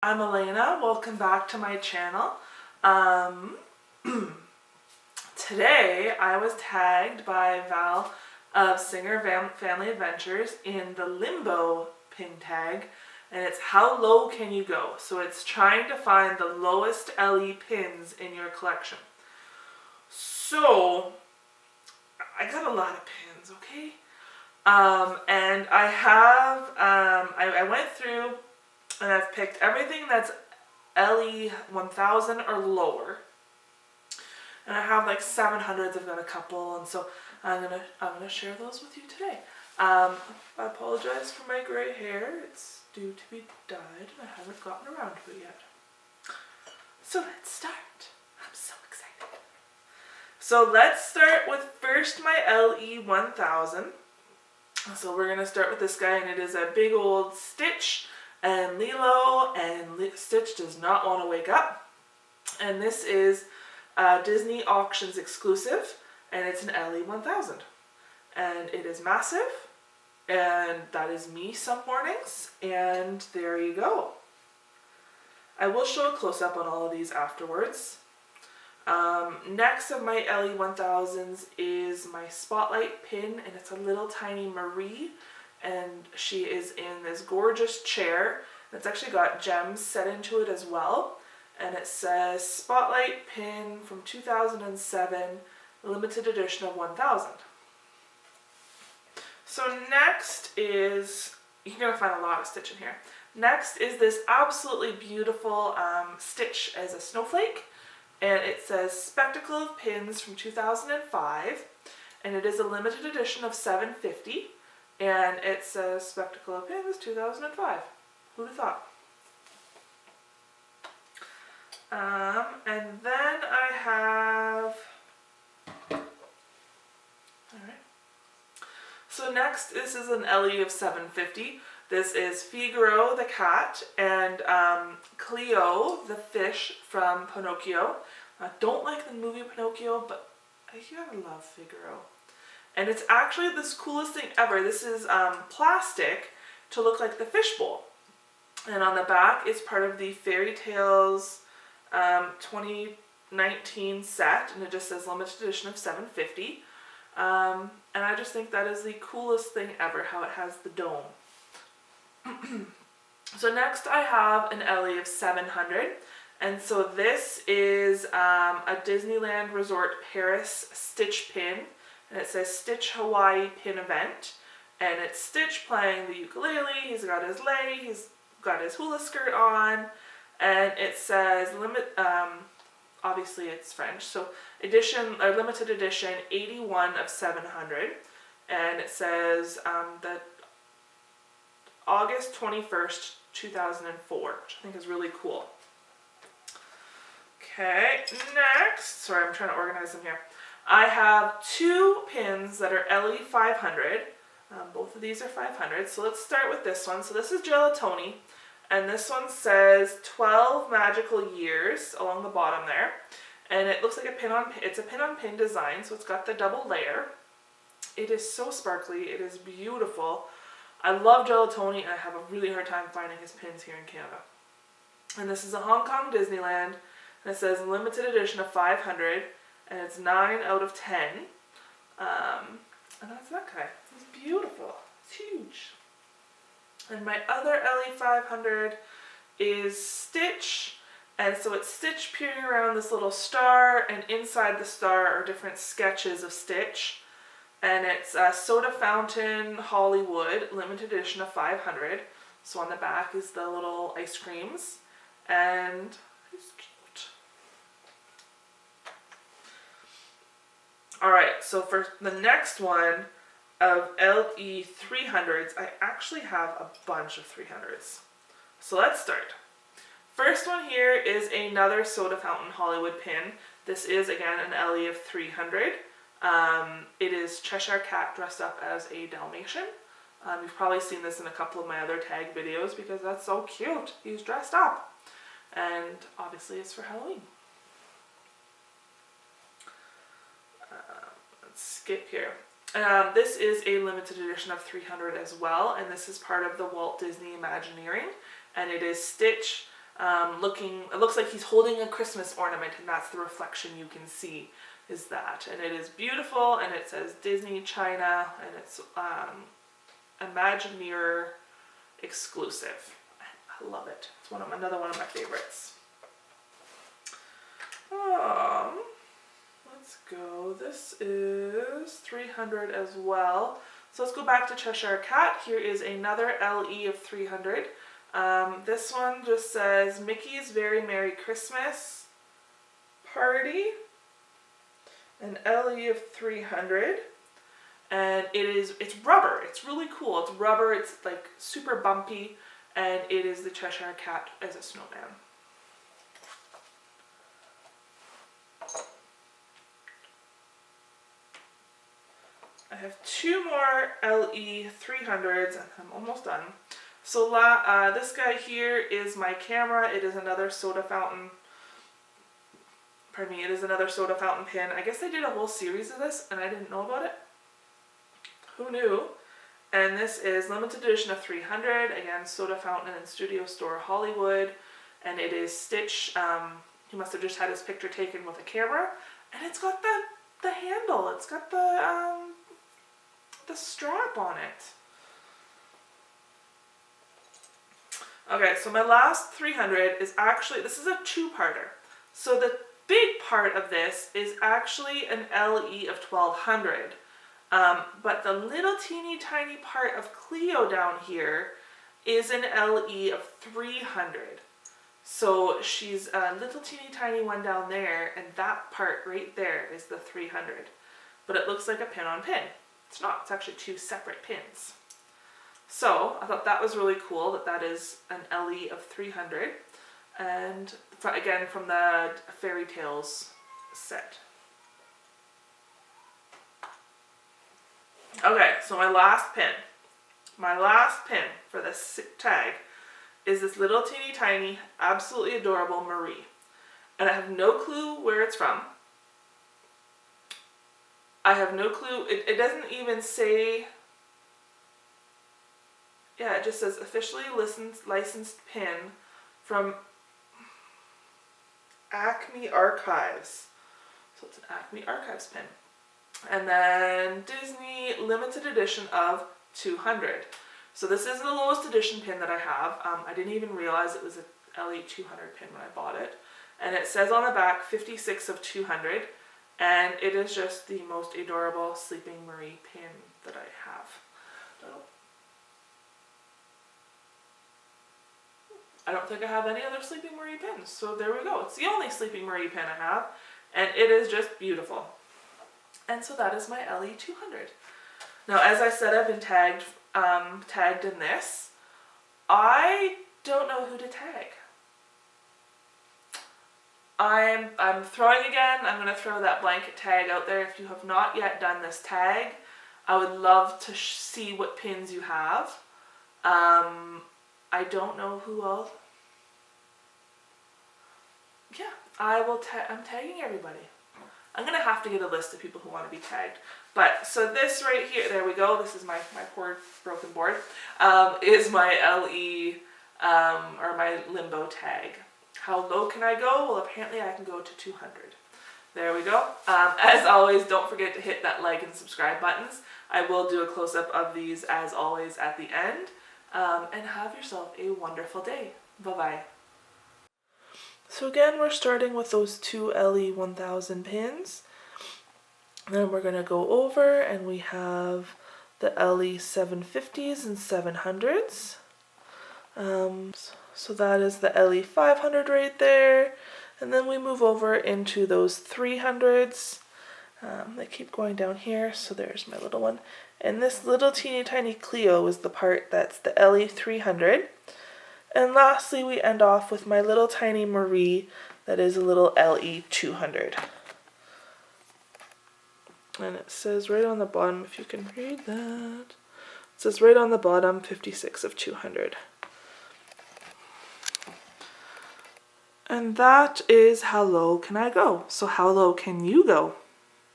I'm Elena. Welcome back to my channel. Today I was tagged by Val of Singer Family Adventures in the Limbo Pin Tag, and it's how low can you go? So it's trying to find the lowest LE pins in your collection. So I got a lot of pins, okay? And I have, I went through and I've picked everything that's LE 1000 or lower. And I have like 700s, I've got a couple, and so I'm gonna share those with you today. I apologize for my gray hair. It's due to be dyed and I haven't gotten around to it yet. So let's start. I'm so excited. So let's start with first my LE 1000. So we're gonna start with this guy, and it is a big old Stitch and Lilo, and Stitch does not want to wake up. And this is Disney Auctions exclusive, and it's an LE 1000. And it is massive, and that is me some mornings, and there you go. I will show a close-up on all of these afterwards. Next of my LE 1000s is my Spotlight pin, and it's a little tiny Marie, and she is in this gorgeous chair. It's actually got gems set into it as well, and it says Spotlight pin from 2007, limited edition of 1000. So next is, you're going to find a lot of Stitch in here. Next is this absolutely beautiful Stitch as a snowflake, and it says Spectacle of Pins from 2005, and it is a limited edition of 750, and it says Spectacle of Pins 2005. Who'd have thought? And then I have, alright. So next, this is an LE of 750. This is Figaro the cat and Cleo the fish from Pinocchio. I don't like the movie Pinocchio, but I gotta love Figaro. And it's actually this coolest thing ever. This is plastic to look like the fishbowl. And on the back, it's part of the Fairy Tales 2019 set, and it just says limited edition of 750. And I just think that is the coolest thing ever, how it has the dome. So next I have an LE of 700, and so this is a Disneyland Resort Paris Stitch pin, and it says Stitch Hawaii Pin Event, and it's Stitch playing the ukulele. He's got his lei, he's got his hula skirt on, and it says obviously it's French, so limited edition 81 of 700, and it says that August 21st, 2004, which I think is really cool. Okay, next, sorry, I'm trying to organize them here. I have two pins that are LE 500. Both of these are 500, so let's start with this one. So this is Gelatoni, and this one says 12 magical years along the bottom there, and it looks like it's a pin-on-pin design, so it's got the double layer. It is so sparkly, it is beautiful. I love Gelatoni, and I have a really hard time finding his pins here in Canada. And this is a Hong Kong Disneyland, and it says limited edition of 500, and it's 9 out of 10. And that's that guy. It's beautiful. It's huge. And my other LE 500 is Stitch, and so it's Stitch peering around this little star, and inside the star are different sketches of Stitch. And it's Soda Fountain Hollywood, limited edition of 500. So on the back is the little ice creams, and it's cute. Alright, so for the next one of LE 300s, I actually have a bunch of 300s. So let's start. First one here is another Soda Fountain Hollywood pin. This is again an LE of 300. It is Cheshire Cat dressed up as a Dalmatian. You've probably seen this in a couple of my other tag videos because that's so cute. He's dressed up. And obviously it's for Halloween. Let's skip here. This is a limited edition of 300 as well, and this is part of the Walt Disney Imagineering, and it is Stitch it looks like he's holding a Christmas ornament, and that's the reflection you can see is that. And it is beautiful, and it says Disney China, and it's Imagineer exclusive. I love it. It's another one of my favorites. Let's go. This is 300 as well. So let's go back to Cheshire Cat. Here is another LE of 300. This one just says Mickey's Very Merry Christmas Party. An LE of 300. And it's rubber. It's really cool. It's rubber. It's like super bumpy. And it is the Cheshire Cat as a snowman. I have two more LE 300s and I'm almost done. So this guy here is my camera. It is another soda fountain. Pardon me, it is another soda fountain pin. I guess they did a whole series of this and I didn't know about it. Who knew? And this is limited edition of 300. Again, soda fountain in Studio Store Hollywood. And it is Stitch. He must have just had his picture taken with a camera. And it's got the handle. It's got the strap on it. Okay, so my last 300 is actually, this is a two-parter. So the big part of this is actually an LE of 1200. But the little teeny tiny part of Cleo down here is an LE of 300. So she's a little teeny tiny one down there, and that part right there is the 300. But it looks like a pin on pin. It's not, it's actually two separate pins. So I thought that was really cool that is an LE of 300. And again, from the Fairy Tales set. Okay, so my last pin for this tag is this little teeny tiny, absolutely adorable Marie. And I have no clue where it's from. I have no clue. It doesn't even say. Yeah, it just says officially licensed pin from Acme Archives. So it's an Acme Archives pin. And then Disney limited edition of 200. So this is the lowest edition pin that I have. I didn't even realize it was a LE 200 pin when I bought it. And it says on the back 56 of 200. And it is just the most adorable Sleeping Marie pin that I have. I don't think I have any other Sleeping Marie pins. So there we go. It's the only Sleeping Marie pin I have. And it is just beautiful. And so that is my LE 200. Now, as I said, I've been tagged in this. I don't know who to tag. I'm throwing again. I'm going to throw that blanket tag out there. If you have not yet done this tag, I would love to see what pins you have. I don't know who else. Yeah, I'm tagging everybody. I'm going to have to get a list of people who want to be tagged. But, so this right here, there we go. This is my poor broken board, is my LE, or my Limbo tag. How low can I go? Well, apparently I can go to 200. There we go. As always, don't forget to hit that like and subscribe buttons. I will do a close-up of these, as always, at the end. And have yourself a wonderful day. Bye-bye. So again, we're starting with those two LE 1000 pins. Then we're going to go over and we have the LE 750s and 700s. So that is the LE 500 right there. And then we move over into those 300s. They keep going down here, so there's my little one. And this little teeny tiny Cleo is the part that's the LE 300. And lastly, we end off with my little tiny Marie that is a little LE 200. And it says right on the bottom, if you can read that, it says right on the bottom, 56 of 200. And that is how low can I go? So how low can you go?